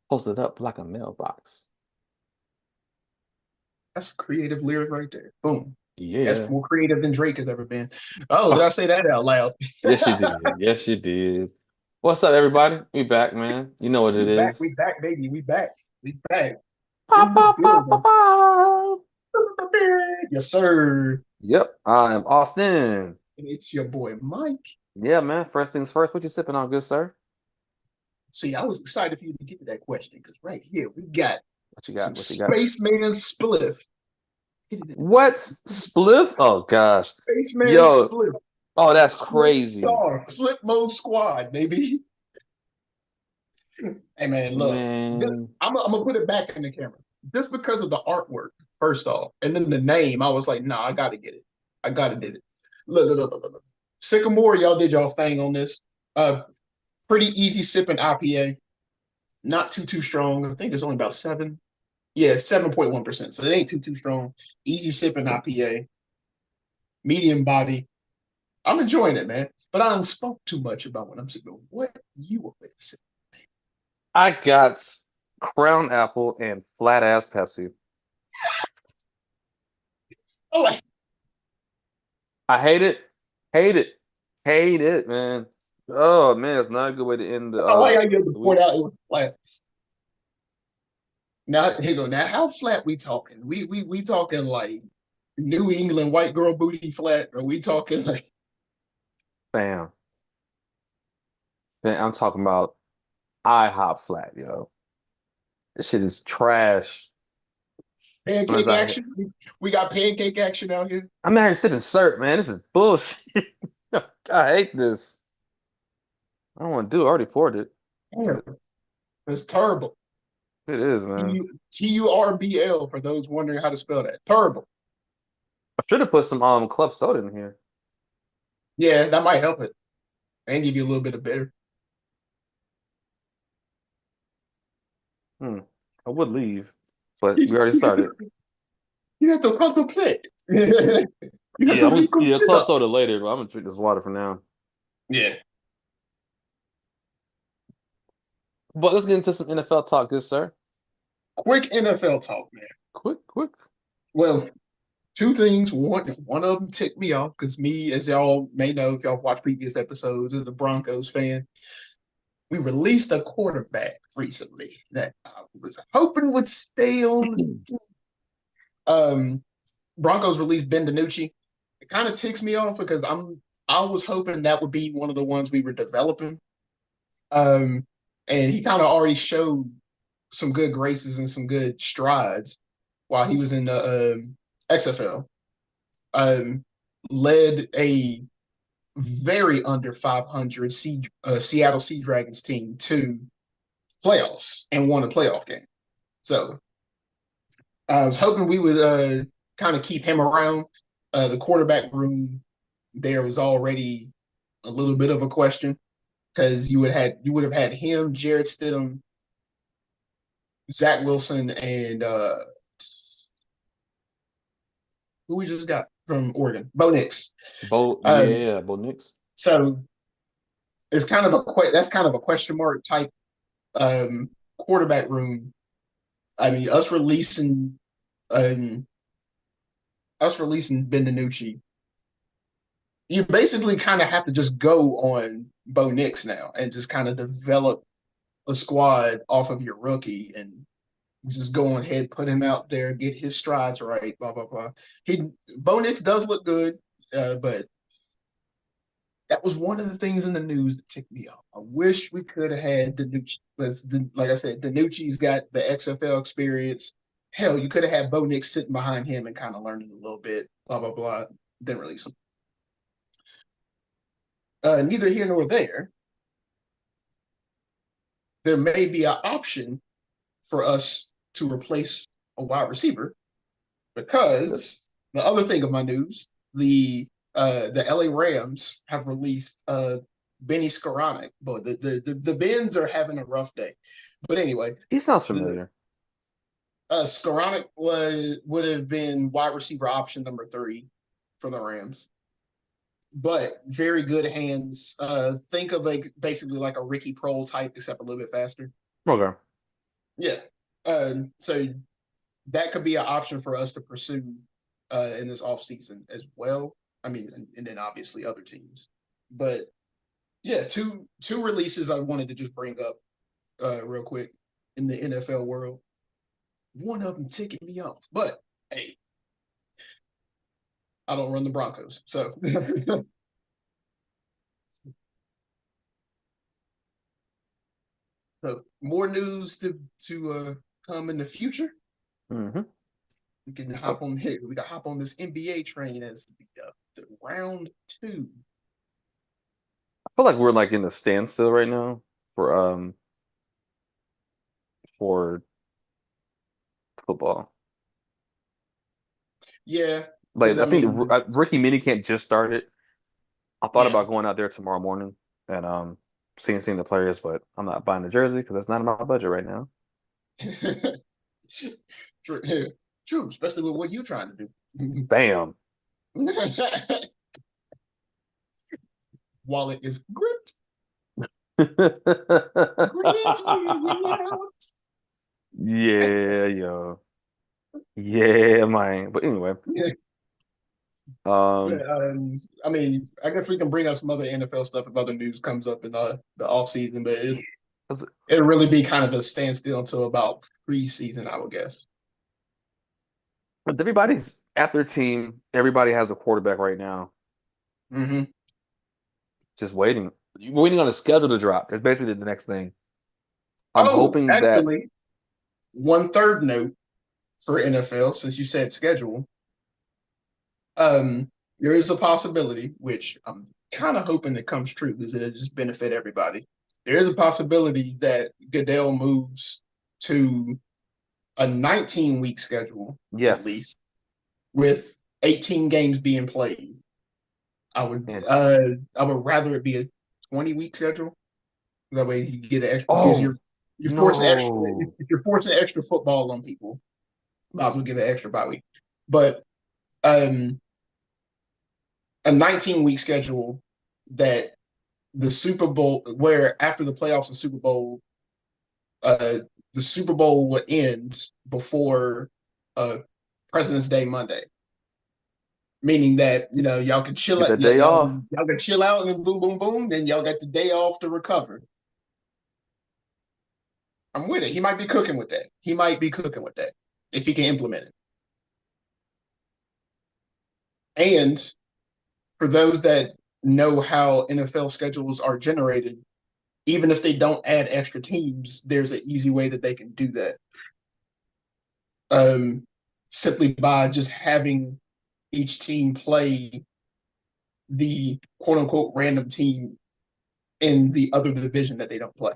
Posted up like a mailbox. That's a creative lyric right there. Boom. That's Yeah. more creative than Drake has ever been. Oh, did I Oh, say that out loud? yes, you did. Yes, you did. What's up, everybody? We back, man. You know what it We is. back, baby. We back. We back. Pop, In the pop, pop, pop, building. pop. Yes, sir. Yep, I am Austin. And it's your boy Mike. Yeah, man. First things first. What you sipping on, good sir? See, I was excited for you to get to that question because right here we got What you some got? What you got? spaceman spliff. Hit it in the What? face. Spliff? Oh gosh. Spaceman Yo. spliff. Oh, that's Flip crazy. star. Flip mode squad, baby. Hey man, look. Man. I'm gonna put it back in the camera. Just because of the artwork, first off, and then the name, I was like, nah, I gotta get it. I gotta get it. Look. Sycamore, y'all did y'all thing on this. Pretty easy sipping IPA. Not too strong. I think it's only about seven. Yeah, 7.1%. So it ain't too strong. Easy sipping IPA. Medium body. I'm enjoying it, man. But I don't spoke too much about what I'm sipping. What you want to sip? I got Crown Apple and flat ass Pepsi. Oh, like, I hate it. Hate it. Hate it, man. Oh man, it's not a good way to end I like how you have to the point week. out it was flat. Now here you go. Now how flat we talking? We talking like New England white girl booty flat, or we talking like Bam. Man, I'm talking about IHOP flat, yo. This shit is trash. Unless pancake action? We got pancake action out here. I'm out here sipping syrup, man. This is bullshit. I hate this. I don't want to do it. I already poured it. Damn, But that's terrible. it is, man. TURBL for those wondering how to spell that. Terrible. I should have put some club soda in here. Yeah, that might help it and give you a little bit of bitter. Hmm. I would leave, but You we already started. have to contemplate. You have Yeah, to yeah, club reconsider. soda later, but I'm gonna drink this water for now. Yeah. But let's get into some NFL talk, good sir. Quick NFL talk, man. Quick, quick. Well, two things. One of them ticked me off because me, as y'all may know, if y'all watched previous episodes, as a Broncos fan, we released a quarterback recently that I was hoping would stay on the team. Broncos released Ben DiNucci. It kind of ticks me off because I was hoping that would be one of the ones we were developing. Um, and he kind of already showed some good graces and some good strides while he was in the XFL. Um, Led a very under 500 Seattle Sea Dragons team to playoffs and won a playoff game. So I was hoping we would kind of keep him around. The quarterback room there was already a little bit of a question because you would have had him, Jared Stidham, Zach Wilson, and who we just got from Oregon, Bo Nix. Um, Bo Nix. so it's kind of that's kind of a question mark type quarterback room. I mean, um, us releasing Ben DiNucci, you basically kind of have to just go on Bo Nix now and just kind of develop a squad off of your rookie and just go on ahead, put him out there, get his strides right, blah blah blah. He Bo Nix does look good, but that was one of the things in the news that ticked me off. I wish we could have had DiNucci. Like I said, DiNucci's got the XFL experience. Hell, you could have had Bo Nix sitting behind him and kind of learning a little bit, blah blah blah. Didn't release him. Neither here nor there. There may be an option for us to replace a wide receiver because the other thing of my news, the LA Rams have released Benny Skoranek, but the Bens are having a rough day. But anyway, He sounds the familiar. Skoranek would have been wide receiver option number 3 for the Rams, but very good hands. Think of like basically like a Ricky Prohl type, except a little bit faster. Okay. Yeah. So that could be an option for us to pursue in this off season as well. I mean, and then obviously other teams. But yeah, two releases I wanted to just bring up real quick in the NFL world. One of them ticking me off, but hey, I don't run the Broncos, so so more news to come in the future. Hmm. We can I hop on here. We got to hop on this NBA train as the round two. feel like we're like in a standstill right now for football. Yeah, Like because I I think mean, Ricky Minicamp just started. I thought yeah. about going out there tomorrow morning and seeing the players, but I'm not buying the jersey because that's not in my budget right now. True, true, especially with what you're trying to do. Bam. Wallet is gripped, gripped. Yeah, yo. Yeah, man. But anyway, um, I mean, I guess we can bring up some other NFL stuff if other news comes up in the off season, but it'll really be kind of a standstill until about preseason, I would guess. but everybody's at their team. Everybody has a quarterback right now, Mm-hmm. just waiting. You're waiting on a schedule to drop. That's basically the next thing. I'm Oh, hoping that actually, one third note for NFL, since you said schedule, there is a possibility, which I'm kind of hoping it comes true because it'll just benefit everybody. There is a possibility that Goodell moves to a 19-week schedule at yes, least, with 18 games being played. I would and uh I would rather it be a 20-week schedule. That way you get an extra because oh you're forcing extra no, if you're forcing extra football on people, might as well give it extra bye week. But um a 19-week schedule that the Super Bowl where after the playoffs and Super Bowl, uh the Super Bowl would end before uh President's Day Monday, meaning that y'all can chill get out, that day off. y'all can chill out and then boom, boom, boom. Then y'all got the day off to recover. I'm with it. He might be cooking with that. He might be cooking with that if he can implement it. And for those that know how NFL schedules are generated, even if they don't add extra teams, there's an easy way that they can do that. Um, Simply by just having each team play the quote unquote random team in the other division that they don't play.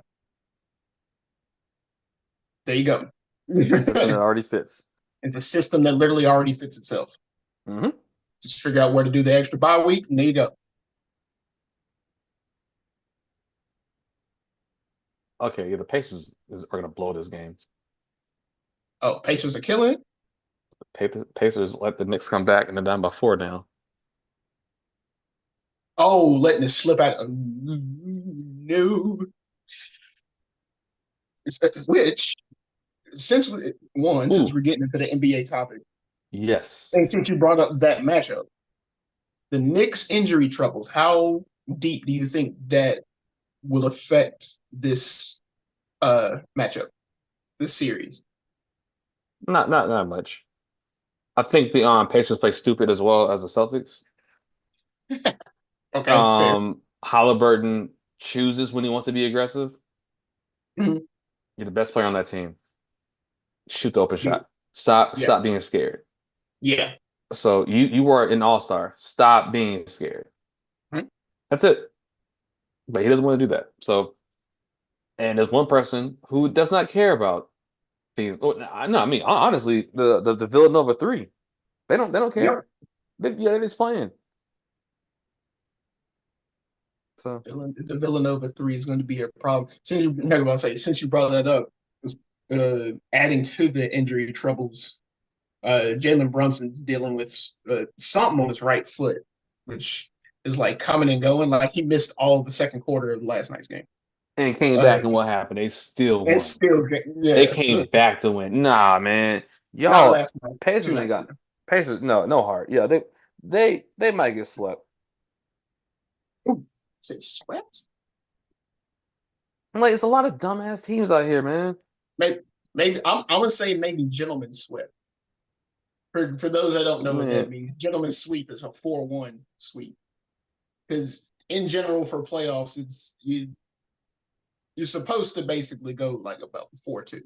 There you go. It's a system that already fits. It's a system that literally already fits itself. Hmm. Just figure out where to do the extra bye week, and there you go. Okay, yeah, the are gonna blow this game. Oh, Pacers are killing it. Pacers let the Knicks come back and they're down by 4 now. Oh, letting it slip out. No. Which, since since Ooh, we're getting into the NBA topic, yes. and since you brought up that matchup, the Knicks injury troubles, how deep do you think that will affect this matchup, this series? Not much. I think the Pacers play stupid as well as the Celtics. Okay, fair. Halliburton chooses when he wants to be aggressive. Mhm. You're the best player on that team. Shoot the open shot. Stop Yeah, stop being scared. yeah. So you were an all-star. Stop being scared. Mhm. That's it. But he doesn't want to do that. So and there's one person who does not care about things. Oh, no, I mean honestly, the Villanova three, they don't Yep. care. Yeah, they're just playing. So The Villanova three is going to be a problem. Since you, not about to say, since you brought that up, adding to the injury troubles, Jalen Brunson's dealing with something on his right foot, which is like coming and going. Like he missed all of the second quarter of last night's game. and came back, and Uh, what happened? They still and won. still, They yeah, came back to win. Nah, man, not y'all last night, two Pacers ain't nights got ago. Pacers. No, no heart. Yeah, they might get swept. Ooh, is it swept? Like it's a lot of dumbass teams out here, man. Maybe, maybe I'm gonna say maybe gentleman swept. For those that don't know what that Man, means, gentleman sweep is a 4-1 sweep. Because in general for playoffs, you're supposed to basically go like about 4-2.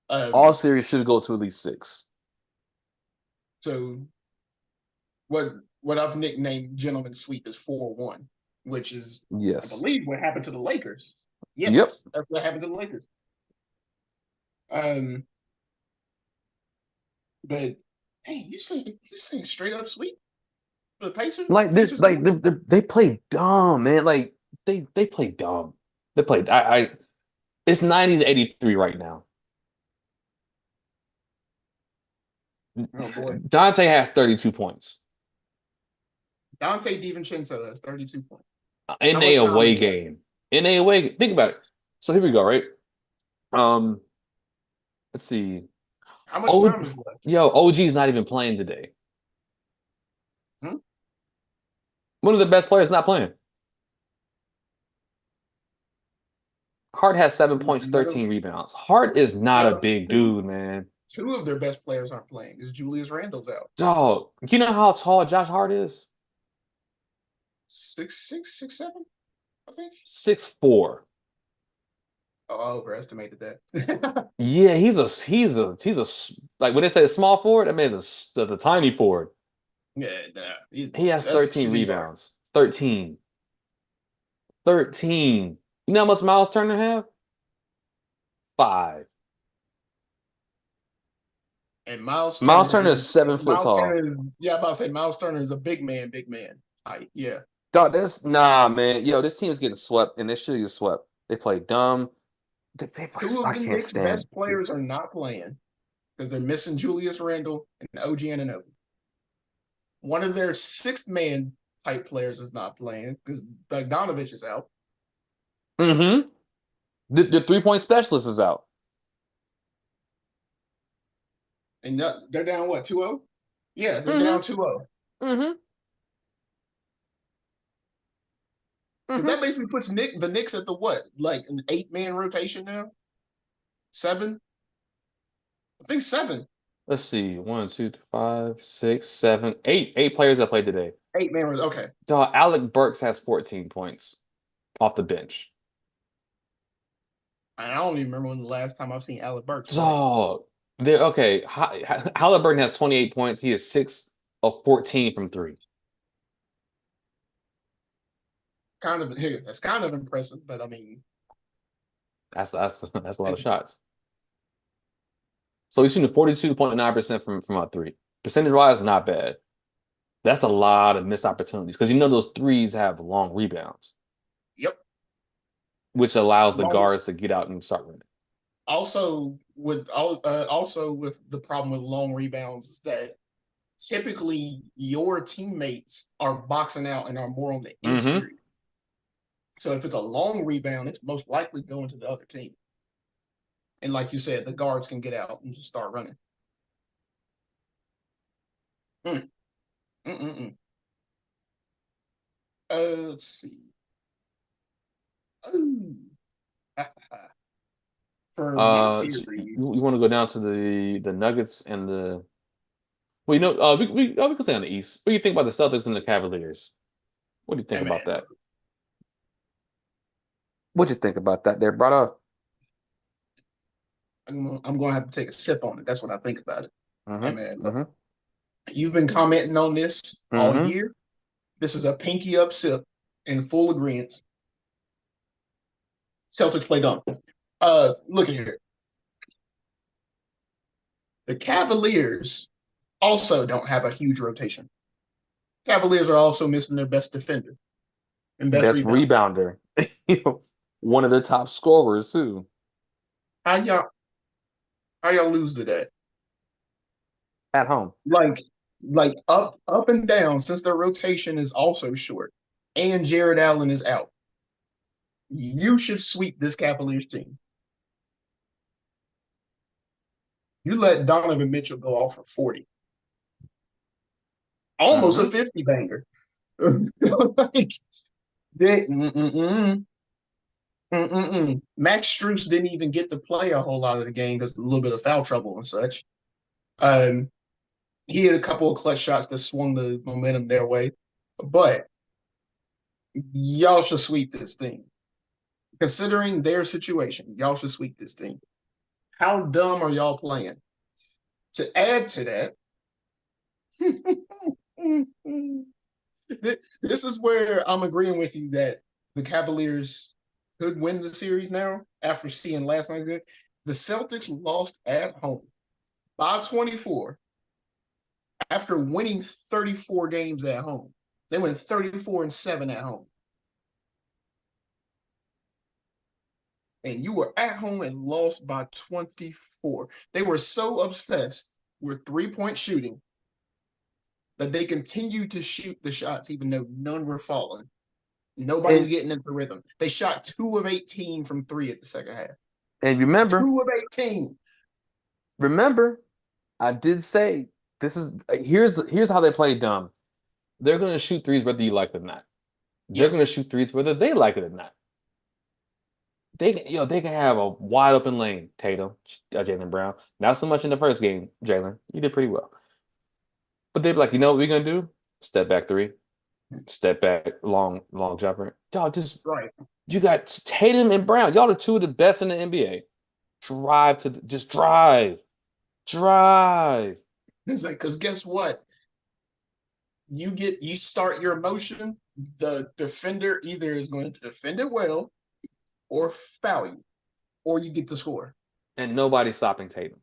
all Um, series should go to at least six. so what what I've nicknamed gentleman sweep is 4-1, which is I Yes. believe what happened to the Lakers. Yep. Yes, that's what happened to the Lakers. Um, but hey, you saying straight up sweep for the Pacers? Like this, Pacers like don't. they play dumb, man. Like they play dumb. They play. I it's 90-83 right now. Oh boy, Dante has 32 points Dante DiVincenzo has 32 points. How in a much time away is left? game. In a away, think about it. So here we go, right? Um, let's see. How much Oh, time is left? yo, OG's not even playing today. Hmm? One of the best players not playing. Hart has 7 points, None of 13 rebounds. Hart is not a well, big dude, man. two of their best players aren't playing because Julius Randle's out. Dog, you know how tall Josh Hart is? 6'6", 6'7", I think. 6'4". Oh, I overestimated that. Yeah, like when they say small forward, that means a tiny forward. Yeah, nah, He has that's a 13 shooting guard. rebounds. 13. 13. You know how much Miles Turner have? Five. And Miles Miles Turner Turner is is 7 foot Miles tall. Turner. Yeah, I'm about to say Miles Turner is a big man, big man. Yeah. Dog, that's nah, man. Yo, this team is getting swept, and they should get swept. They play dumb. Two of I the can't Knicks' stand. best players are not playing because they're missing Julius Randle and OG Anunoby. One of their sixth man type players is not playing because Bogdanovich is out. Mm-hmm. The 3 point specialist is out. And they're down what, 2-0? Yeah, they're down Mm-hmm. 2-0. Mm-hmm. Because Mm-hmm. that basically puts the Knicks at the what? Like an 8-man rotation now? Seven? I think seven. Let's see. One, two, five, six, seven, eight. Eight players that played today. 8-man. Okay. Dog, Alec Burks has 14 points off the bench. I don't even remember when the last time I've seen Alec Burks play. Dog. They're okay. Halliburton has 28 points. He is 6 of 14 from three. That's kind of impressive, but I mean, That's a lot of shots. So he's shooting 42.9% from a three. Percentage wise, not bad. That's a lot of missed opportunities because you know those threes have long rebounds, yep. which allows the Long, guards to get out and start running. also with the problem with long rebounds is that typically your teammates are boxing out and are more on the Mm-hmm. interior. So if it's a long rebound, it's most likely going to the other team. And like you said, the guards can get out and just start running. Mm, mm, mm, mm. Let's see. Ooh. For my You series, want to go down to the Nuggets and the well, we can say on the East. What do you think about the Celtics and the Cavaliers? What do you think hey about man, that? What do you think about that? They're brought up. I'm going to have to take a sip on it. That's what I think about it. Hey man, Mm-hmm. look, Mm-hmm. you've been commenting on this all Mm-hmm. year. This is a pinky up sip in full agreement. Celtics play dumb. Look at here. The Cavaliers also don't have a huge rotation. Cavaliers are also missing their best defender and best Best rebound. rebounder. One of their top scorers too. How y'all how y'all lose to that? At home. Like up and down since their rotation is also short, and Jared Allen is out. You should sweep this Cavaliers team. You let Donovan Mitchell go off for 40. Almost a Mm-hmm. 50 banger. Like, mm-mm-mm, mm-mm-mm. Max Strus didn't even get to play a whole lot of the game because a little bit of foul trouble and such. Um, he had a couple of clutch shots that swung the momentum their way. But y'all should sweep this thing. Considering their situation, y'all should sweep this thing. How dumb are y'all playing? To add to that, this is where I'm agreeing with you that the Cavaliers could win the series now after seeing last night. The Celtics lost at home by 24 after winning 34 games at home. They went 34-7 at home. And you were at home and lost by 24. They were so obsessed with 3-point shooting that they continued to shoot the shots even though none were falling. Nobody's And getting into rhythm. They shot 2 of 18 from three at the second half. and remember, 2 of 18. remember, I did say this is here's how they play dumb. They're gonna shoot threes whether you like it or not. They're Yeah, gonna shoot threes whether they like it or not. They can have a wide open lane, Tatum, Jalen Brown. Not so much in the first game, Jalen. You did pretty well. But they'd be like, you know what we're gonna do? Step back three, step back, long jumper. Y'all just right. you got Tatum and Brown. Y'all are two of the best in the NBA. Drive just drive. Drive. It's like, because guess what? You start your motion, the defender either is going to defend it well or foul you, or you get the score. And nobody's stopping Tatum.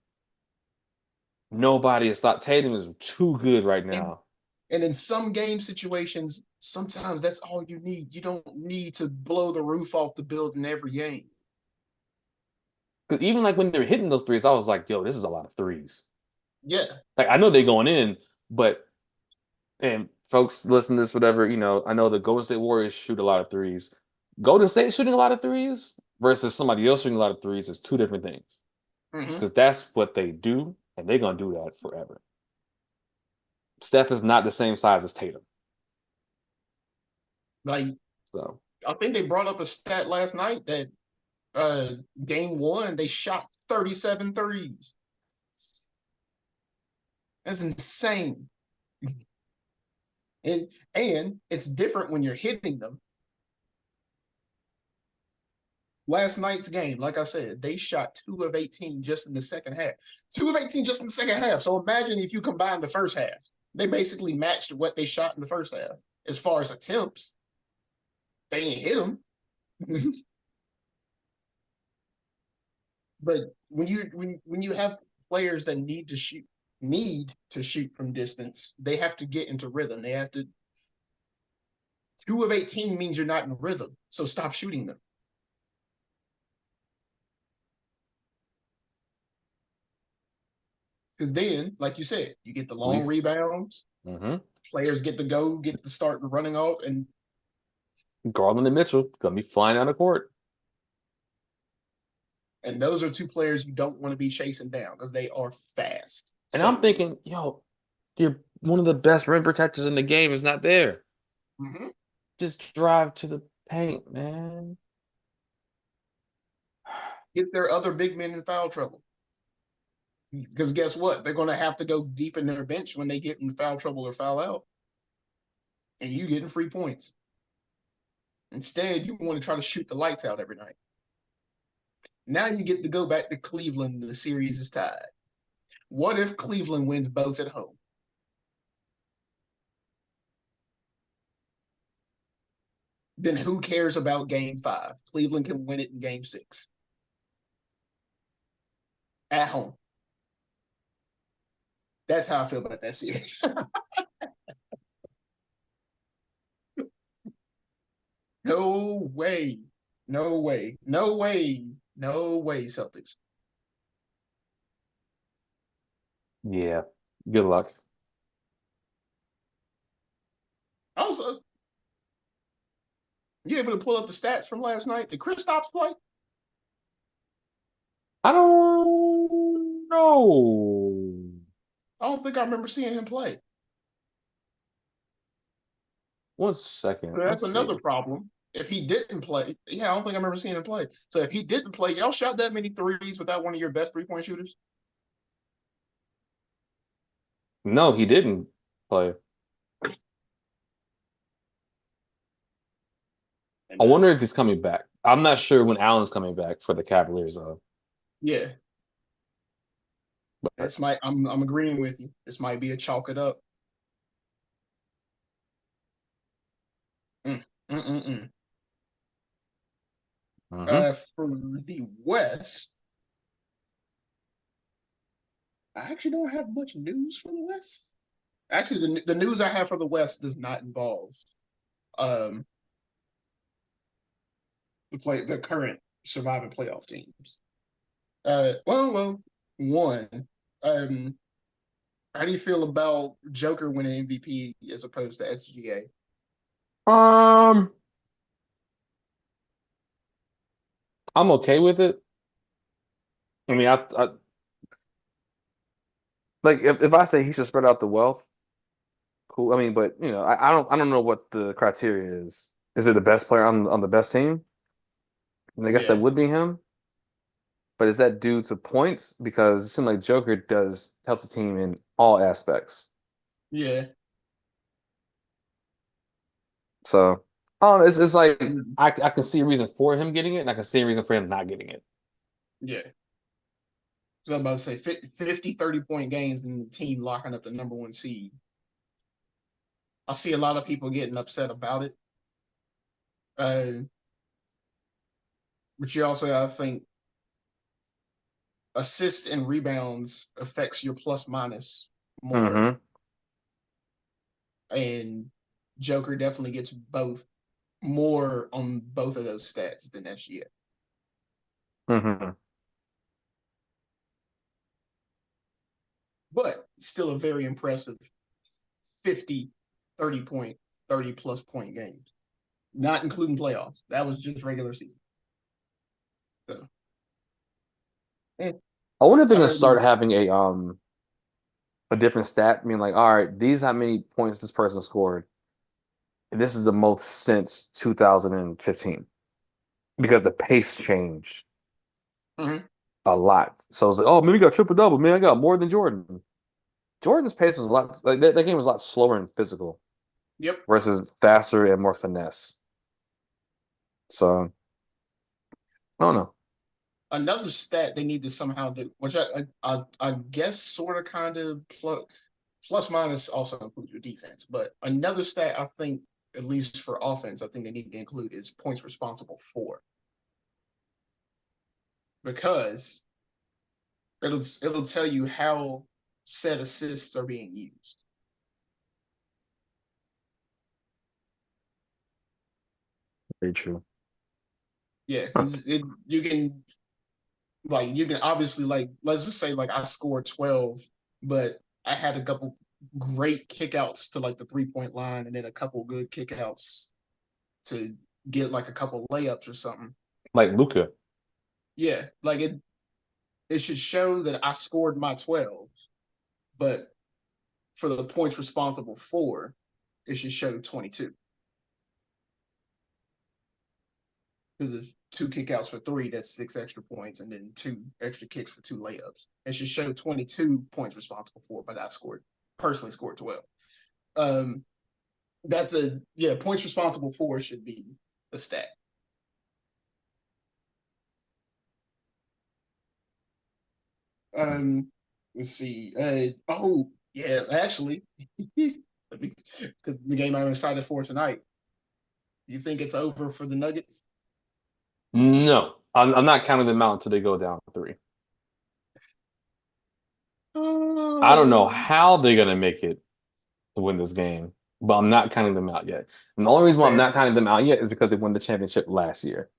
Nobody is stop. Tatum is too good right And now. and in some game situations, sometimes that's all you need. You don't need to blow the roof off the building every game. 'Cause even like when they're hitting those threes, I was like, yo, this is a lot of threes. Yeah, Like I know they're going in, but and folks listen to this, whatever, I know the Golden State Warriors shoot a lot of threes. Golden State shooting a lot of threes versus somebody else shooting a lot of threes is two different things. mm-hmm. Because that's what they do, and they're gonna do that forever. Steph is not the same size as Tatum. Like So I think they brought up a stat last night that uh game one they shot 37 threes. That's insane. And it's different when you're hitting them. Last night's game, like I said, they shot 2 of 18 just in the second half. 2 of 18 just in the second half. So imagine if you combine the first half. They basically matched what they shot in the first half. As far as attempts, they ain't hit them. But when you have players that need to shoot from distance, they have to get into rhythm. They have to 2 of 18 means you're not in rhythm. So stop shooting them. Because then, like you said, you get the at long least, rebounds, mm-hmm. players get to start running off, Garland and Mitchell gonna be flying down the court. and those are two players you don't want to be chasing down because they are fast. And I'm So thinking, yo, you're one of the best rim protectors in the game is not there. mm-hmm. Just drive to the paint, man. Get their other big men in foul trouble. Because guess what? They're going to have to go deep in their bench when they get in foul trouble or foul out, and you getting free points. Instead, you want to try to shoot the lights out every night. Now you get to go back to Cleveland and the series is tied. What if Cleveland wins both at home? Then who cares about game five? Cleveland can win it in game six at home. That's how I feel about that series. No way. No way. No way. No way, Celtics. Yeah. Good luck. Also, You able to pull up the stats from last night? Did Kristaps play? I don't know. I don't think I remember seeing him play. One second. So that's Let's see. another problem. If he didn't play, yeah, I don't think I remember seeing him play. So if he didn't play, y'all shot that many threes without one of your best 3 point shooters? No, he didn't play. And I wonder if he's coming back. I'm not sure when Allen's coming back for the Cavaliers, though. yeah, But I'm agreeing with you. This might be a chalk it up. Mm, mm, mm, mm. hmm For the West, I actually don't have much news for the West. Actually, the news I have for the West does not involve um the current surviving playoff teams. Well, one. Um, how do you feel about Joker winning MVP as opposed to SGA? Um, I'm okay with it. I mean, I like if I say he should spread out the wealth, cool. I mean, but I don't know what the criteria is. Is it the best player on the best team? And I guess that Yeah, would be him. But is that due to points? Because it seems like Joker does help the team in all aspects. yeah, So, I don't know. It's like I can see a reason for him getting it, and I can see a reason for him not getting it. yeah. So I'm about to say 50, 30 point games and the team locking up the number one seed. I see a lot of people getting upset about it. Uh, but you also, I think, assists and rebounds affects your plus minus more. hmm And Joker definitely gets both more on both of those stats than SGA. hmm But still a very impressive 50, 30 point, 30 plus point games, not including playoffs. That was just regular season. So, eh. I wonder if they're gonna start um, having a different stat. I mean, like, all right, these how many points this person scored. This is the most since 2015 because the pace changed mhm. a lot. So it's like, oh, man, we got triple double. Man, I got more than Jordan. Jordan's pace was a lot like that game was a lot slower and physical Yep. versus faster and more finesse. So I don't know. Another stat they need to somehow do, which I guess sort of kind of plus minus also includes your defense, but another stat I think at least for offense I think they need to include is points responsible for, because it'll tell you how said assists are being used. Very true. Yeah, Huh. because it you can obviously, like, let's just say like I scored 12, but I had a couple great kickouts to like the 3 point line and then a couple good kickouts to get like a couple layups or something. Like Luca. Yeah, like it should show that I scored my 12, but for the points responsible for, it should show 22. Because of two kickouts for three, that's 6 extra points, and then two extra kicks for two layups. It should show 22 points responsible for, but I personally scored 12. Um, that's points responsible for should be a stat. Um, let's see. Oh yeah, actually, because the game I'm excited for tonight. Do you think it's over for the Nuggets? No, I'm not counting them out until they go down three. I don't know Um, how they're gonna make it to win this game, but I'm not counting them out yet. And the only reason why I'm fair. not counting them out yet is because they won the championship last year.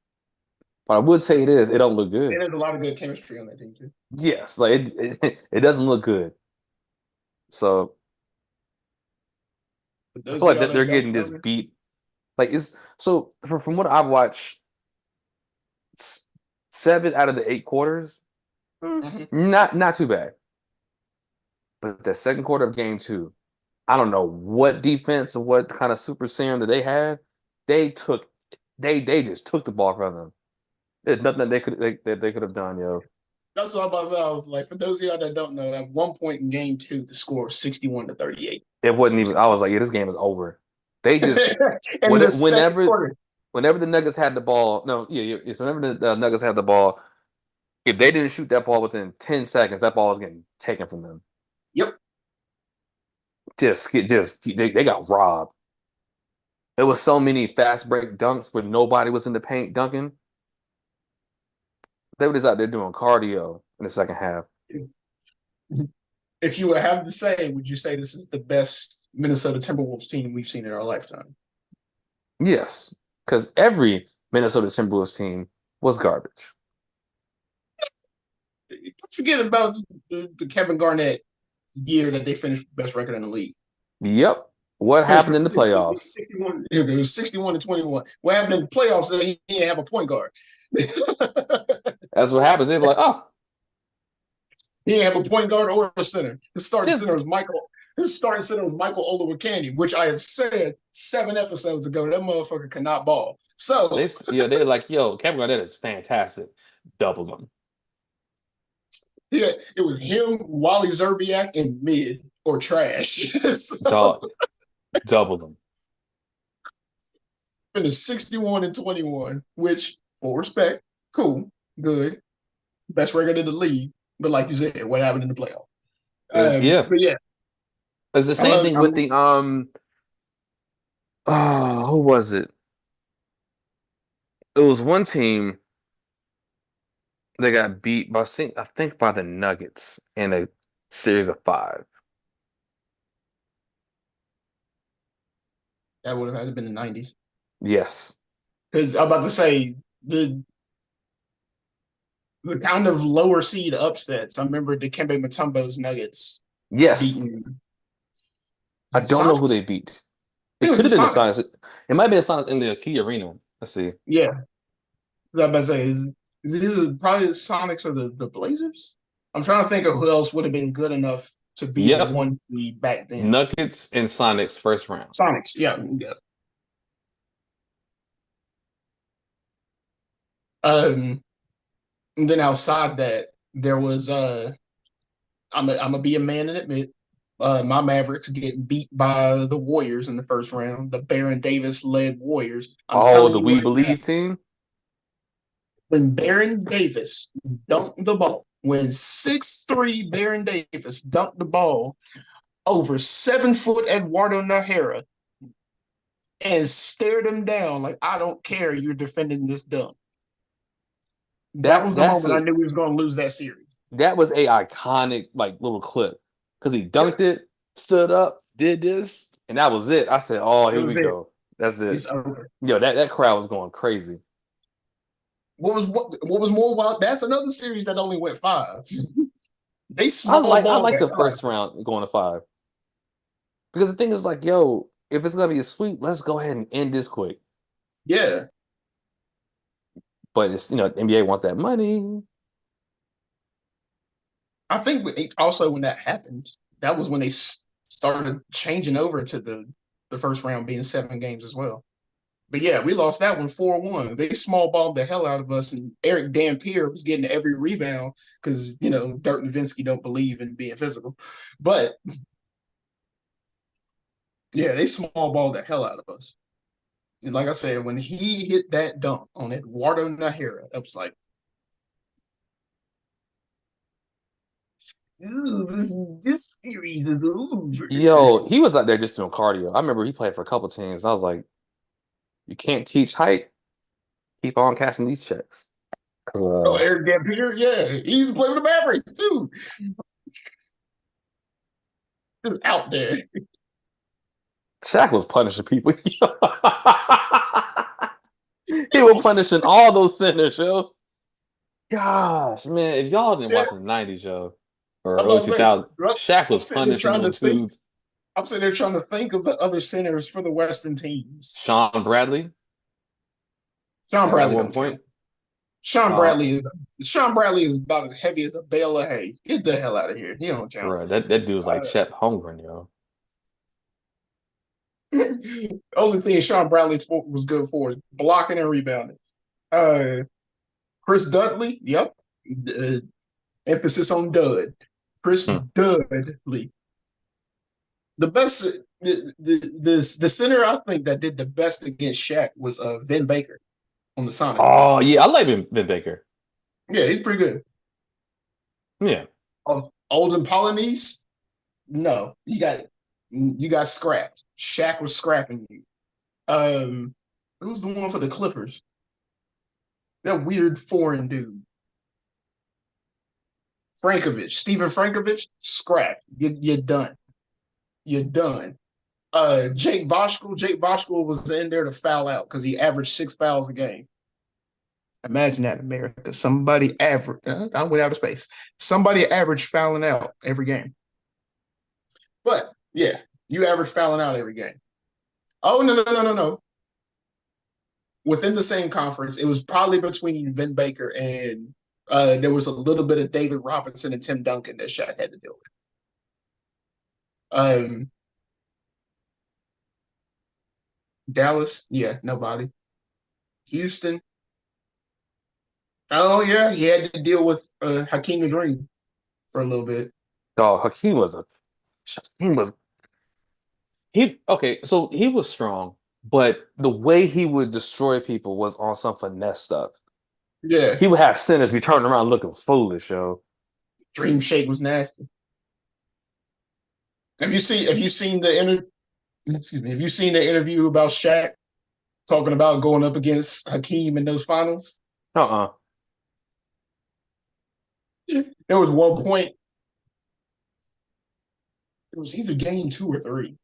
But I would say it don't look And good. there's a lot of good chemistry on that team too. Yes, like it doesn't look good. So But I those feel of like y'all that they're that don't getting know, just beat. Like it's so from what I've watched, 7 out of the 8 quarters, Mhm. not too bad. But the second quarter of game two, I don't know what defense or what kind of super serum that they had. They took they just took the ball from them. There's nothing that they could have done, yo. That's what I'm about to say. I was like, for those of y'all that don't know, at one point in game two, the score was 61-38. It wasn't even. I was like, yeah, this game is over. They just In the second whenever quarter. the Nuggets had the ball, no, yeah. So whenever the Nuggets had the ball, if they didn't shoot that ball within 10 seconds, that ball was getting taken from them. Yep. They got robbed. There was so many fast break dunks where nobody was in the paint dunking. They were just out there doing cardio in the second half. If you would have to say, would you say this is the best Minnesota Timberwolves team we've seen in our lifetime? Yes, because every Minnesota Timberwolves team was garbage. Forget about the Kevin Garnett year that they finished best record in the league. Yep. What Finished happened in the playoffs? 61, it was 61-21. What happened in the playoffs? He didn't have a point guard. That's what happens. They were like, oh, He didn't have a point guard or a center. His starting this center was Michael. His starting center was Michael Olowokandi, which I have said 7 episodes ago. That motherfucker cannot ball. So they're like, yo, Kevin Garnett is fantastic. Double them. yeah, it was him, Wally Zerbiak, and mid or trash. So Dog, double them. finished 61-21, which full respect, cool, good, best record in the league. But like you said, what happened in the playoff? Yeah. But yeah, It's the same thing with I'm the who was it? It was one team that got beat by I think by the Nuggets in a series of five. that would have had to been the '90s. Yes. Because I'm about to say the kind of lower seed upsets. I remember Dikembe Mutombo's Nuggets Yes. beating I the don't know who Sonics. they beat. It It was could the have been the Sonics. Sonics. It might be the Sonics in the Key Arena. Let's see. Yeah, I was about to say is it either probably the Sonics or the Blazers? I'm trying to think of who else would have been good enough to be the Yep. one seed back then. Nuggets and Sonics first round. Sonics, yeah, yeah. Um, and then outside that, there was I'm gonna be a man and admit my Mavericks get beat by the Warriors in the first round, the Baron Davis led Warriors. I'm Oh, telling the you We right now, Believe team? when Baron Davis dunked the ball, when 6'3" Baron Davis dunked the ball over 7 foot Eduardo Nahara and stared him down like, I don't care, you're defending this dunk. That was the That's moment I a knew we was going to lose that series. that was a iconic like little clip because he Yep, dunked it, stood up, did this, and that was it. I said, "Oh, that here we was it. go. That's it." It's over. Yo, that crowd was going crazy. What was more wild? That's another series that only went five. They small I ball like that the hell out. first round going to five because the thing is like, yo, if it's gonna be a sweep, let's go ahead and end this quick. Yeah, But it's NBA want that money. I think also when that happened, that was when they started changing over to the first round being 7 games as well. But yeah, we lost that one 4-1. They small balled the hell out of us, and Eric Dampier was getting every rebound because Dirk Nowitzki don't believe in being physical. But yeah, they small balled the hell out of us. And like I said, when he hit that dunk on Eduardo Nahara, I was like, this series is over. Yo, he was out there just doing cardio. I remember he played for a couple teams. I was like, you can't teach height. Keep on cashing these checks. Oh, 'Cause, Eric Dampier, yeah, he used to play with the Mavericks too. Just out there. Shaq was punishing people. He was punishing all those centers, yo. Gosh, man, if y'all didn't Yeah, watch the '90s, yo, or I'm early about to say, 2000s, bro, Shaq I'm was sitting here punishing trying them to think. dudes. I'm sitting there trying to think of the other centers for the Western teams. Sean Bradley Sean at Bradley one don't count. point. Sean Uh, Bradley is Sean Bradley is about as heavy as a bale of hay. Get the hell out of here. He don't count. bro, that dude's like Chet Holmgren, yo. Only thing Sean Bradley was good for is blocking and rebounding. Uh, Chris Dudley, yep. Uh, Emphasis on Dud. Chris Hmm. Dudley. The best, the center I think that did the best against Shaq was Vin Baker on the Sonics. Oh yeah, I like Vin Baker. Yeah, he's pretty good. Yeah. Olden Polynice, no, you got scrapped. Shaq was scrapping you. Who's the one for the Clippers? That weird foreign dude. Frankovich, Steven Frankovich, scrapped. You're done. You're done. Jake Voshkul was in there to foul out because he averaged 6 fouls a game. Imagine that in America. Somebody average. I went out of space. Somebody averaged fouling out every game. But yeah, you average fouling out every game. Oh no. Within the same conference, it was probably between Vin Baker and there was a little bit of David Robinson and Tim Duncan that Shaq had to deal with. Um, Dallas, yeah, nobody. Houston, oh yeah, he had to deal with Hakeem Green for a little bit. Dog, Hakeem was he okay, so he was strong, but the way he would destroy people was on some finesse stuff. Yeah, He would have centers be turning around looking foolish, yo. Dream Shake was nasty. Have you seen the excuse me? Have you seen the interview about Shaq talking about going up against Hakeem in those finals? Uh-uh. There was one point. It was either game 2 or 3.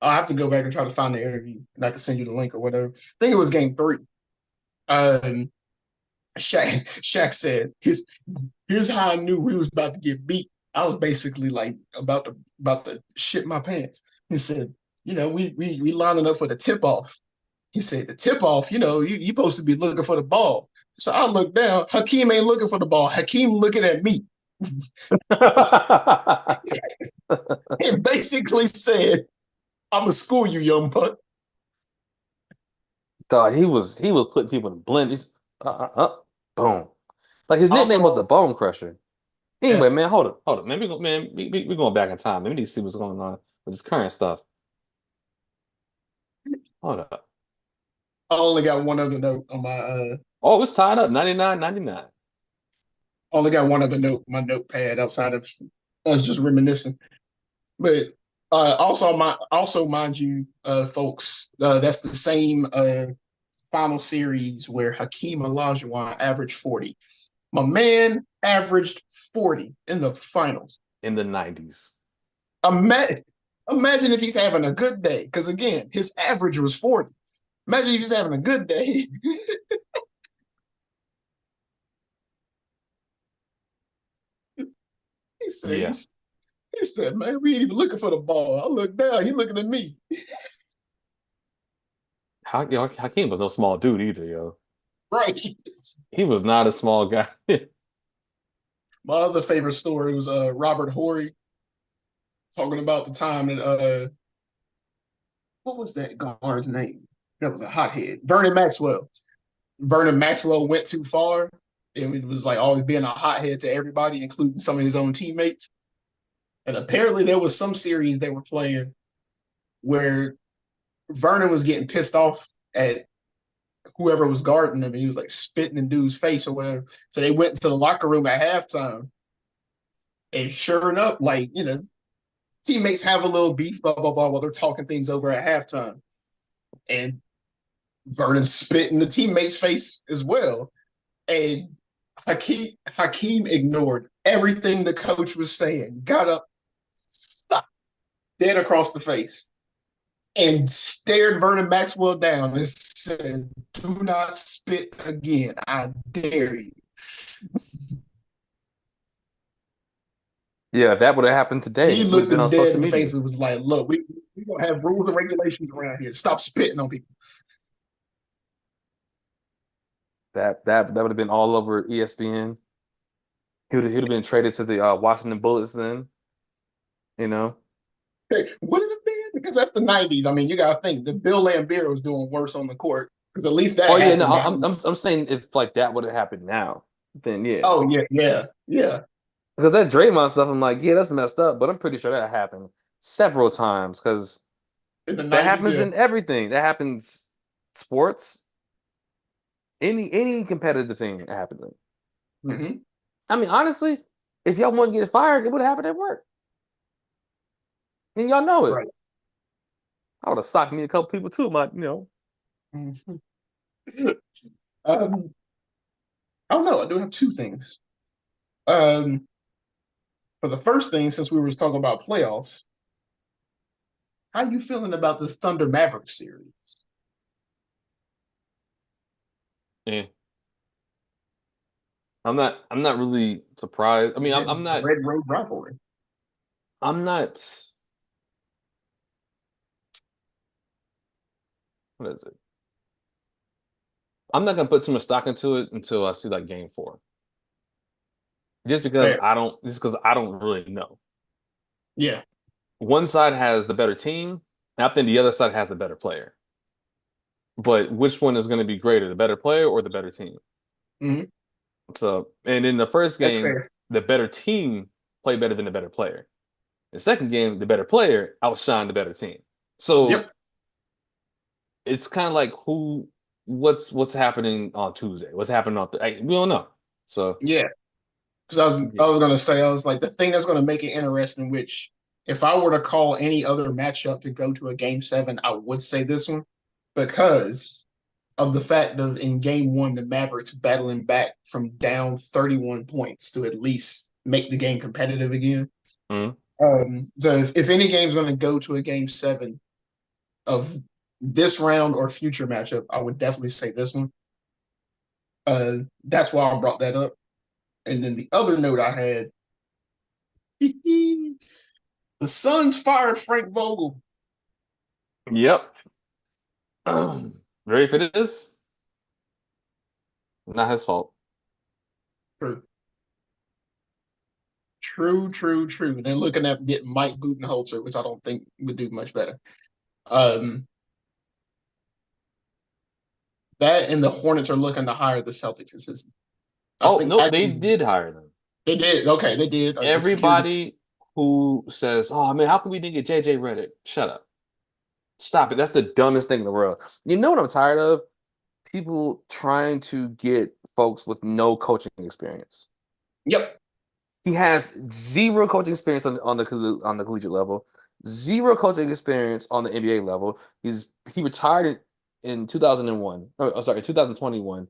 I'll have to go back and try to find the interview, and I can send you the link or whatever. I think it was game 3. Um, Shaq said, "Here's how I knew we was about to get beat. I was basically like about to shit my pants." He said, we lining up for the tip off. He said, the tip off, you supposed to be looking for the ball. So I look down. Hakeem ain't looking for the ball. Hakeem looking at me. It basically said, "I'm gonna school you, young putt." Dog, he was putting people in blenders. Boom. Like his nickname was the Also, Bone Crusher. yeah, Anyway, man, hold up, man. We going back in time. Man, we need to see what's going on with this current stuff. Hold up. I only got one other note on my Oh, it's tied up 99-99. only got one other note, my notepad outside of us just reminiscing. But also mind you, folks, that's the same final series where Hakeem Olajuwon averaged 40. My man averaged 40 in the finals. In the 90s. Imagine, imagine if he's having a good day, because again, his average was 40. Imagine if he's having a good day. he said, Yeah. he said, "Man, we ain't even looking for the ball. I look down, he looking at me." Hakeem was no small dude either, yo. Right. He was not a small guy. My other favorite story was Robert Horry talking about the time that what was that guard's name? That was a hothead. Vernon Maxwell. Vernon Maxwell went too far. And it was like always being a hothead to everybody, including some of his own teammates. And apparently there was some series they were playing where Vernon was getting pissed off at whoever was guarding him. And he was like spitting in dude's face or whatever. So they went into the locker room at halftime. And sure enough, like, teammates have a little beef, blah, blah, blah, while they're talking things over at halftime. And Vernon spit in the teammate's face as well. And Hakeem ignored everything the coach was saying, got up, stopped, dead across the face, and stared Vernon Maxwell down and said, "Do not spit again. I dare you." Yeah, if that would have happened He today, we'd have looked been them on dead social in the media. face and was like, "Look, we gonna have rules and regulations around here. Stop spitting on people." That would have been all over ESPN. He'd have been traded to the Washington Bullets then, you know. Hey, would it have been? Because that's the '90s. I mean, you gotta think that Bill Laimbeer was doing worse on the court because at least Oh that yeah, no, happened. I'm saying if like that would have happened now, then yeah. Oh yeah, yeah, yeah. Because that Draymond stuff, I'm like, yeah, that's messed up, but I'm pretty sure that happened several times because In the that '90s, happens yeah. in everything. That happens sports, any competitive thing that happens. Hmm. I mean, honestly, if y'all want to get fired, it would have happened at work, and y'all know it. Right. I would have socked me a couple people too, my. Mhm. um, I don't know. I do have two things. Um, for the first thing, since we were talking about playoffs, how you feeling about this Thunder Maverick series? Yeah. I'm not really surprised. I mean, I'm Yeah, I'm not Red Road rivalry. I'm not what is it? I'm not gonna put too much stock into it until I see like game four. Fair. Just because I don't really know. Yeah. One side has the better team, and I think the other side has the better player. But which one is gonna be greater, the better player or the better team? Hmm. So and in the first That's game, fair. the better team played better than the better player. The second game, the better player outshined the better team. So Yep. it's kind of like what's happening on Tuesday? What's happening we don't know. So Yeah. Because I yeah. was gonna say I was like the thing that's gonna make it interesting. Which if I were to call any other matchup to go to a game 7, I would say this one because of the fact of in game 1 the Mavericks battling back from down 31 points to at least make the game competitive again. Mhm. So if any game's going to go to a game 7 of this round or future matchup, I would definitely say this one. That's why I brought that up. And then the other note I had, the Suns fired Frank Vogel Yep. Ready for this? Not his fault. for true, true, true. And they're looking at getting Mike Budenholzer, which I don't think would do much better. Um, that and the Hornets are looking to hire the Celtics assistant. I Oh, think nope, they actually did hire them. they did. Okay, they did. They secured. Everybody who says, "Oh man, how come we didn't get JJ Redick?" Shut up. Stop it. That's the dumbest thing in the world. You know what I'm tired of? People trying to get folks with no coaching experience. Yep. He has zero coaching experience on the collegiate level, zero coaching experience on the NBA level. He retired in 2001. Oh, sorry, 2021,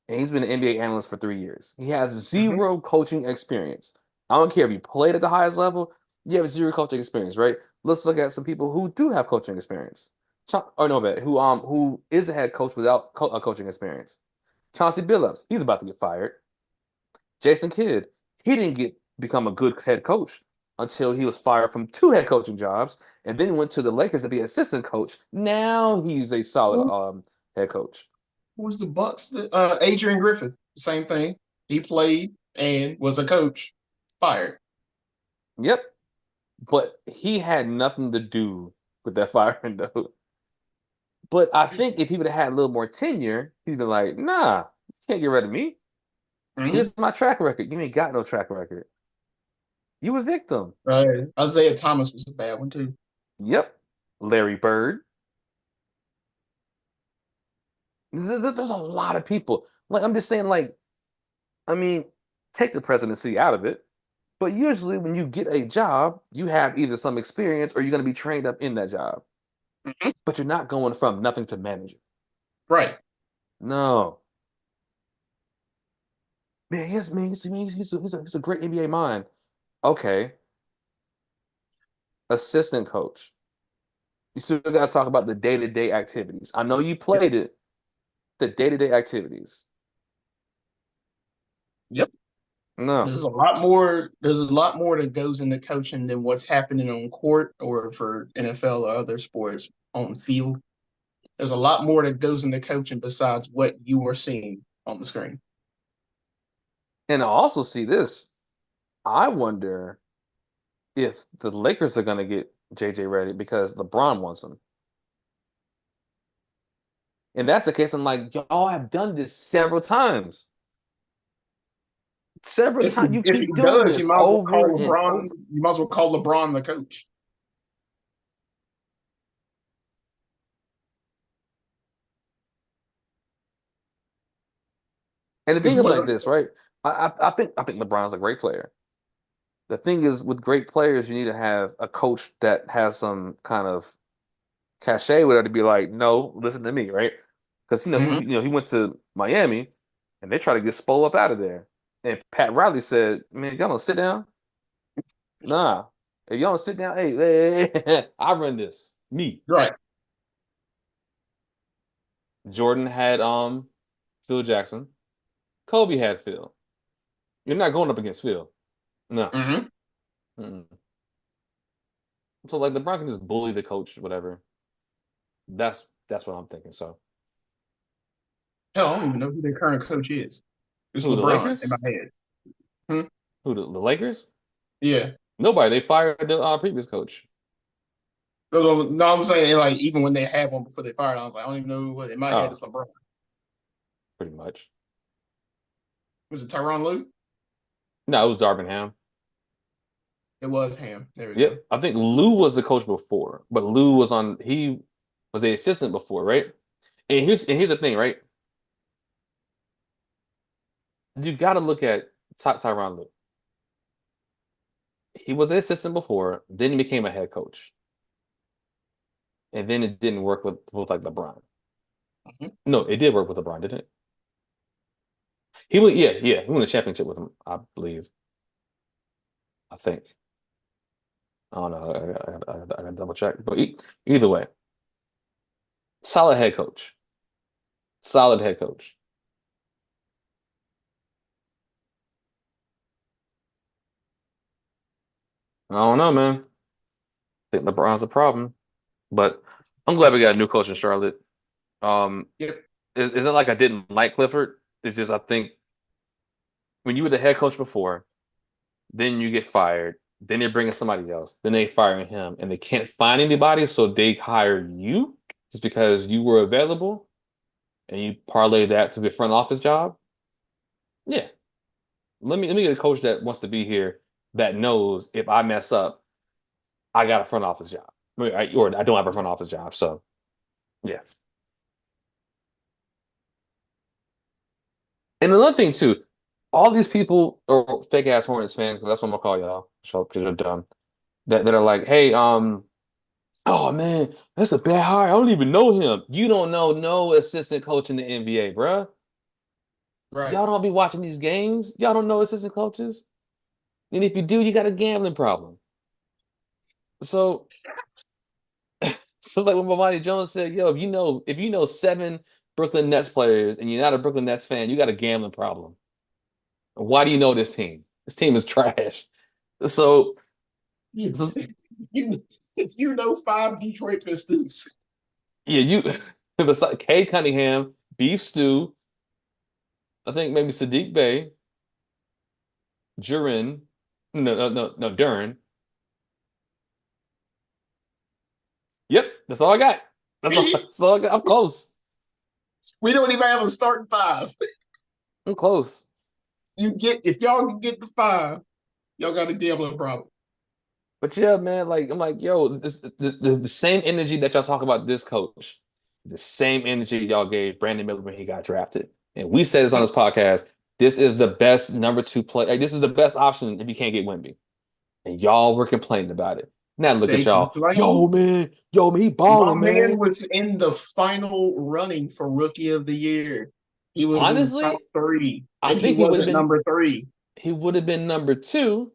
and he's been an NBA analyst for 3 years. He has Hmm. zero coaching experience. I don't care if you played at the highest level, you have zero coaching experience, right? Let's look at some people who do have coaching experience. Or no, but who is a head coach without a coaching experience? Chauncey Billups, he's about to get fired. Jason Kidd, he didn't become a good head coach until he was fired from two head coaching jobs, and then went to the Lakers to be assistant coach. Now he's a solid Who head coach. was the Bucks? Adrian Griffith, same thing. He played and was a coach. Fired. Yep, but he had nothing to do with that firing though. But I think if he would have had a little more tenure, he'd be like, "Nah, you can't get rid of me. Hmm. Here's my track record. You ain't got no track record. You a victim." Isaiah Thomas was a bad one too. Yep, Larry Bird. There's a lot of people. Like I'm just saying, like I mean, take the presidency out of it. But usually, when you get a job, you have either some experience or you're going to be trained up in that job. Mhm. But you're not going from nothing to manager. Right. No, man. He's a great NBA mind. Okay, assistant coach. You still got to talk about the day to day activities. I know you Yep. played it. The day to day activities. Yep. No. There's a lot more. There's a lot more that goes into coaching than what's happening on court or for NFL or other sports on field. There's a lot more that goes into coaching besides what you are seeing on the screen. And I also see this. I wonder if the Lakers are going to get JJ ready because LeBron wants him. And that's the case. I'm like, y'all have done this several times. Several If times. You if he keep doing does, you this might as well over call and LeBron. over. You might as well call LeBron the coach. And the Because thing is was like this, right? I think LeBron's a great player. The thing is, with great players, you need to have a coach that has some kind of cachet with her to be like, no, listen to me, right? Because mm-hmm. he went to Miami, and they try to get Spo up out of there. And Pat Riley said, "Man, y'all don't sit down. Nah, if y'all don't sit down, hey, I run this. Me." Right. Jordan had Phil Jackson. Kobe had Phil. You're not going up against Phil. No. Mm-hmm. Mm-mm. So like LeBron can just bully the coach, whatever. That's what I'm thinking. So Hell, I don't even know who their current coach is. It's who the LeBron in my Lakers? head. Hmm? Who the Lakers? Yeah. Nobody. They fired the previous coach. No, I'm saying like even when they had one before they fired, I was like, I don't even know what in my head Oh, it's LeBron. pretty much. Was it Tyronn Lue? No, it was Darvingham. It was him. There we Yep. go. I think Lou was the coach before, but Lou was on he was the assistant before, right? And here's the thing, right? You got to look at Tyronn Lue. He was an assistant before, then he became a head coach, and then it didn't work with like LeBron. Mhm. No, it did work with LeBron, didn't it? He won, yeah, he won a championship with him, I believe. I think. I don't know. I got double check, but either way, solid head coach. Solid head coach. I don't know, man. I think LeBron's a problem, but I'm glad we got a new coach in Charlotte. Um, Yep. it's not like I didn't like Clifford. It's just I think when you were the head coach before, then you get fired, then they're bringing somebody else, then they firing him, and they can't find anybody, so they hire you just because you were available, and you parlay that to the front office job. Yeah, let me get a coach that wants to be here that knows if I mess up, I got a front office job, or I don't have a front office job. So yeah. And another thing too, all these people are fake ass Hornets fans because that's what I'm gonna call y'all. So because you're dumb. That are like, hey, oh man, that's a bad hire. I don't even know him. You don't know no assistant coach in the NBA, bruh. Right. Y'all don't be watching these games. Y'all don't know assistant coaches. And if you do, you got a gambling problem. So, so it's like when Bomani Jones said, "Yo, if you know seven Brooklyn Nets players and you're not a Brooklyn Nets fan, you got a gambling problem. Why do you know this team? This team is trash." So, You, so you, if you know five Detroit Pistons, yeah, you besides Cade Cunningham, Beef Stew, I think maybe Sadiq Bey, Duren, no, Duren. Yep, that's all I got. That's all I got. I'm close. we don't even have a starting five. I'm close. You get if y'all can get to five, y'all got a gambling problem. But yeah, man, like I'm like, yo, the same energy that y'all talk about this coach, the same energy y'all gave Brandon Miller when he got drafted. And we said this on Mhm. this podcast. This is the best number two play. Like, this is the best option if you can't get Wemby. And y'all were complaining about it. Now look at They y'all. complained. Yo, man, he My balling, man man. was in the final running for rookie of the year. He was in the top Honestly, three, I and he think he would have wasn't been number three. he would have been number two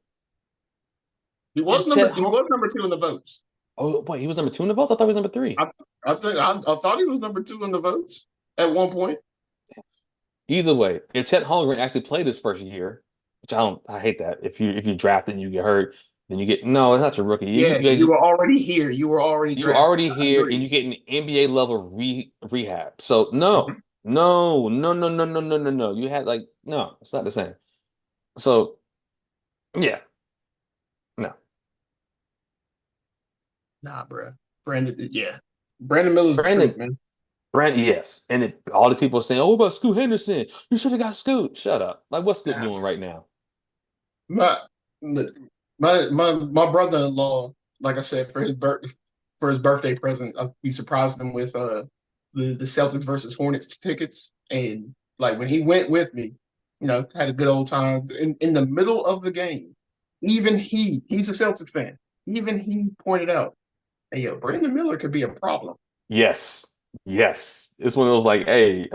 if He was number two in the votes. Oh wait, he was number two in the votes? I thought he was number three. I I thought he was number two in the votes. At one point. Either way, if Chet Holmgren actually played his first year, which I hate that. If you draft and you get hurt, then you get no, it's not your rookie. Yeah, you were already here. You were already You drafted. already I here and agree. you get an NBA level rehab. So no, Mhm. no, no, no, no, no, no, no, no. You had like no, it's not the same. So yeah, no. Nah, bro. Brandon, yeah. Brandon Miller's the Brandon, truth, man. Brandon, yes. And all the people are saying, "Oh, about Scoot Henderson? You should have got Scoot." Shut up. Like, what's Scoot Nah. doing right now? My my brother-in-law, like I said, for his birthday present, we surprised him with the Celtics versus Hornets tickets. And like when he went with me, had a good old time in the middle of the game. Even he's a Celtics fan. Even he pointed out, hey yo, Brandon Miller could be a problem. Yes, yes. It's one of those like, hey,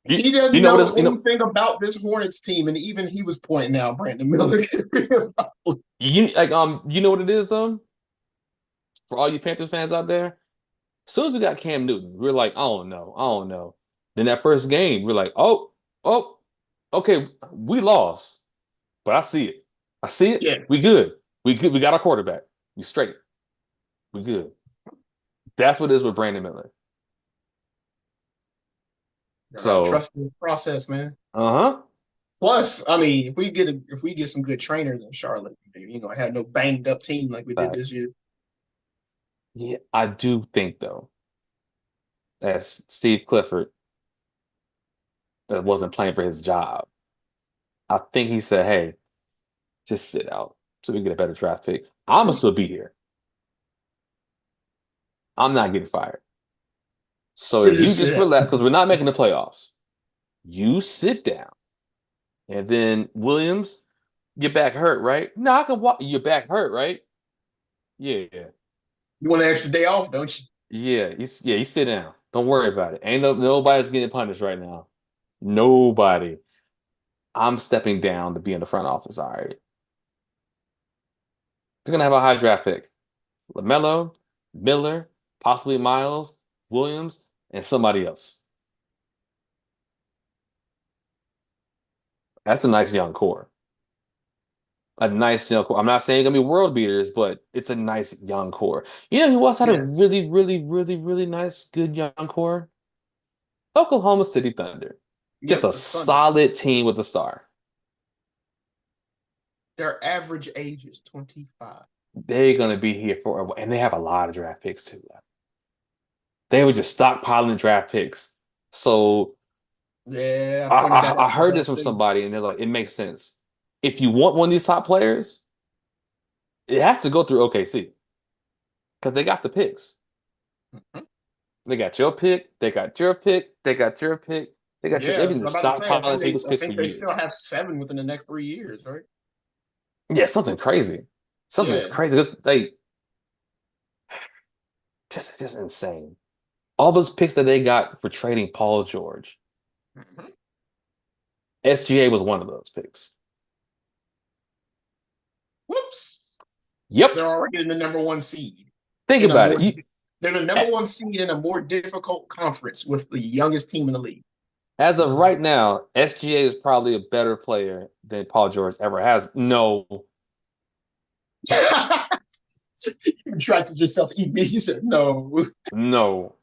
He, you, he you doesn't know what know is, anything about this Hornets team, and even he was pointing out Brandon Miller could be a problem. you know what it is though. For all you Panthers fans out there, as soon as we got Cam Newton, we're like, I don't know, I don't know. Then that first game, we're like, oh, okay, we lost, but I see it. I see it. Yeah, We good. We good. We got our quarterback. We straight. We good. That's what it is with Brandon Miller. you gotta So, trust the process, man. uh-huh. Plus, I mean, if we get some good trainers in Charlotte, have no banged up team like we did But this year. yeah, I do think though that Steve Clifford that wasn't playing for his job. I think he said, "Hey, just sit out so we get a better draft pick. I'm gonna still be here. I'm not getting fired. So We you just just said, relax because we're not making the playoffs. You sit down, and then Williams, your back hurt, right? No, I can walk. Your back hurt, right? Yeah, yeah, you want an extra day off, don't you? yeah. You sit down. Don't worry about it. Ain't nobody's getting punished right now. Nobody. I'm stepping down to be in the front office. All right. You're gonna have a high draft pick. LaMelo, Miller, possibly Miles, Williams, and somebody else. That's a nice young core. A nice young core. I'm not saying it's gonna be world beaters, but it's a nice young core. You know who else had a Yeah. really, really, really, really nice, good young core? Oklahoma City Thunder. Just Yep, a the Thunder. solid team with a star. Their average age is 25. They're gonna be here for a while, and they have a lot of draft picks too. They were just stockpiling draft picks. So Yeah, I I, pointed that I out I to heard them this from too. somebody, and they're like, it makes sense. If you want one of these top players, it has to go through OKC because they got the picks. Mhm. They got your pick, they got your pick, they got your pick, they got your. They've Yeah, been I'm just about to say, stockpiling people's I picks for think they still years. have 7 within the next 3 years, right? Yeah, something crazy, something that's Yeah. crazy. They just insane. All those picks that they got for trading Paul George, Mhm. SGA was one of those picks. Whoops. They're Yep, already in the number one seed think in a about it. more they're the number one seed in a more difficult conference with the youngest team in the league. As of right now, SGA is probably a better player than Paul George ever has. No, You attracted yourself eat me. You said no. no,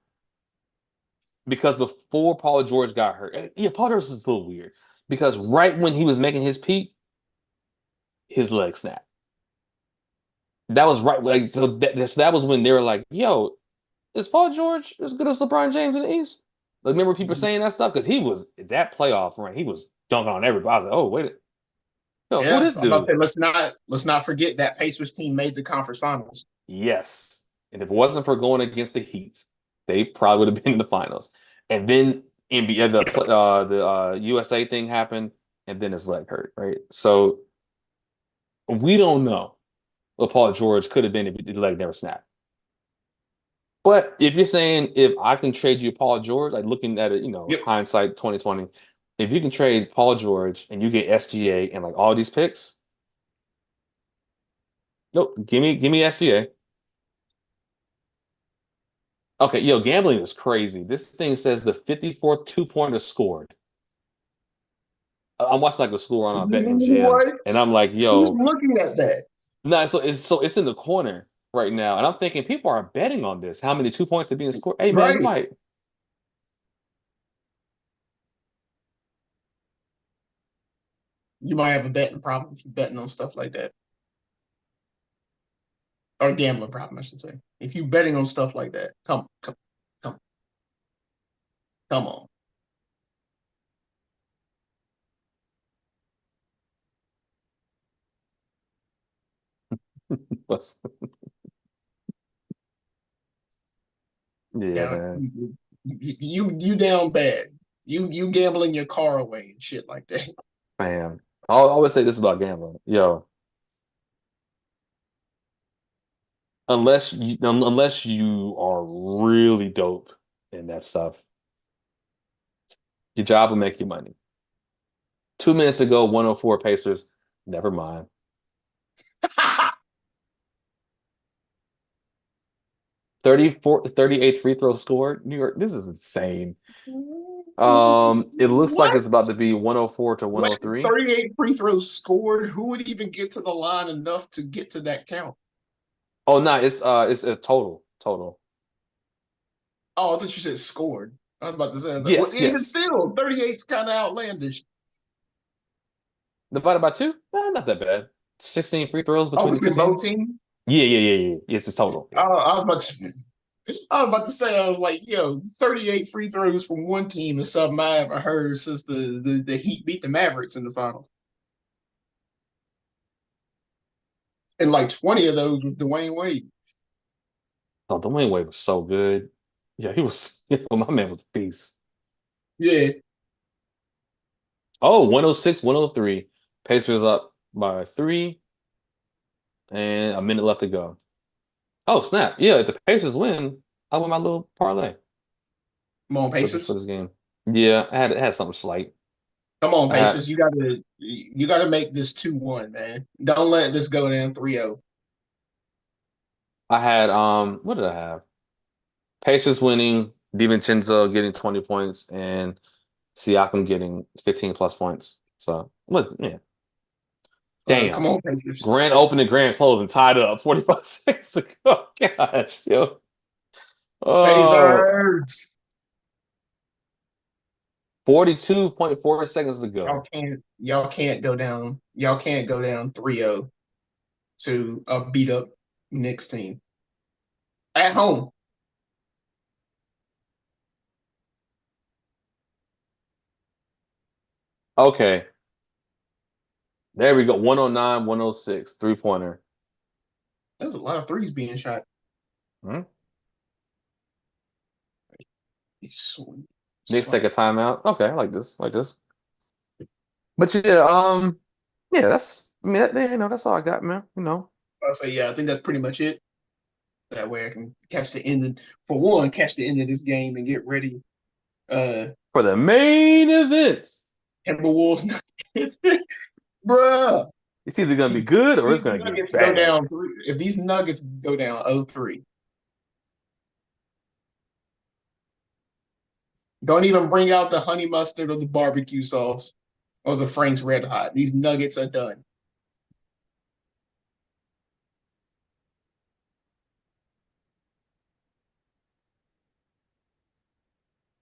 because before Paul George got hurt, yeah, Paul George is a little weird because right when he was making his peak, his leg snapped. That was right, like so that was when they were like, "Yo, is Paul George as good as LeBron James in the East?" Like, remember people saying that stuff because he was that playoff run, he was dunking on everybody. I was like, "Oh, wait, yo, who Yeah, this I'm about to dude?" say let's not forget that Pacers team made the conference finals. Yes. And if it wasn't for going against the Heat, they probably would have been in the finals. And then NBA, the USA thing happened, and then his leg hurt, right? So we don't know what Paul George could have been if the leg never snapped. But if you're saying if I can trade you Paul George, like looking at it, Yep. hindsight 2020, if you can trade Paul George and you get SGA and like all these picks, nope, give me SGA. Okay, yo, gambling is crazy. This thing says the 54th two-pointer scored I'm watching like the school run on BetMGM, What? and I'm like, Who's yo, looking at that? nah, so it's in the corner right now, and I'm thinking people are betting on this. How many 2 points are being scored? Hey man, you Right. might. You might have a betting problem if you're betting on stuff like that. Or a gambling problem, I should say. If you betting on stuff like that, come, come on. Yeah, Yeah, man. you down bad. You gambling your car away and shit like that. Man, I'll always say this about gambling. Yo, unless you are really dope in that stuff, your job will make you money. 2 minutes ago, 104 Pacers. Never mind. 34, 38 free throws scored. New York, this is insane. It looks like What? it's about to be 104 to What? 103. 38 free throws scored. Who would even get to the line enough to get to that count? Oh no, it's a total. Oh, I thought you said scored. I was about to say, I was like, well, Yes, even yes. still, 38's kind of outlandish. Divided by two? Not that bad. 16 free throws Oh, between the two between both teams. teams? Yeah. Yes, it's total. Yeah. I was about to. I was about to say, I was like, yo, 38 free throws from one team is something I haven't heard since the Heat beat the Mavericks in the finals. And like 20 of those with Dwayne Wade. Oh, Dwayne Wade was so good. Yeah, he was. My man was a beast. Yeah. Oh, 106, 103. Pacers up by three, and a minute left to go. Oh, snap. Yeah, if the Pacers win, I win my little parlay Come on, for Pacers. this game. Yeah, I had something slight. Come on, I had Pacers. You gotta make this 2-1, man. Don't let this go down 3-0. I had what did I have? Pacers winning, DiVincenzo getting 20 points, and Siakam getting 15 plus points. So what yeah. Come Damn. on, Pacers. Grand opening, grand closing, tied up 45 seconds ago. Gosh, yo. Oh, Pacers. 42.4 seconds ago. Y'all can't go down. Y'all can't go down 3-0 to a beat up Knicks team. At home. Okay. There we go. 109, 106, three-pointer. There's a lot of threes being shot. Hmm? He's sweet. Knicks take Slap. a timeout. Okay, I like this. Like this. But yeah, yeah, that's all I got, man. I'll say, yeah, I think that's pretty much it. That way I can catch the end of this game and get ready. Uh For the main event. Timberwolves. Bruh. It's either gonna be good or it's These gonna get Nuggets go bad. down if these Nuggets go down 0-3, don't even bring out the honey mustard or the barbecue sauce or the Frank's Red Hot. These Nuggets are done.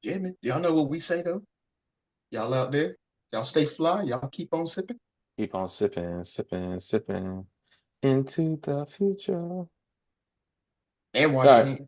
Yeah, man. Y'all know what we say though. Y'all out there, y'all stay fly. Y'all keep on sipping Keep on sipping, sipping, sipping into the future. All and wash your right. hands.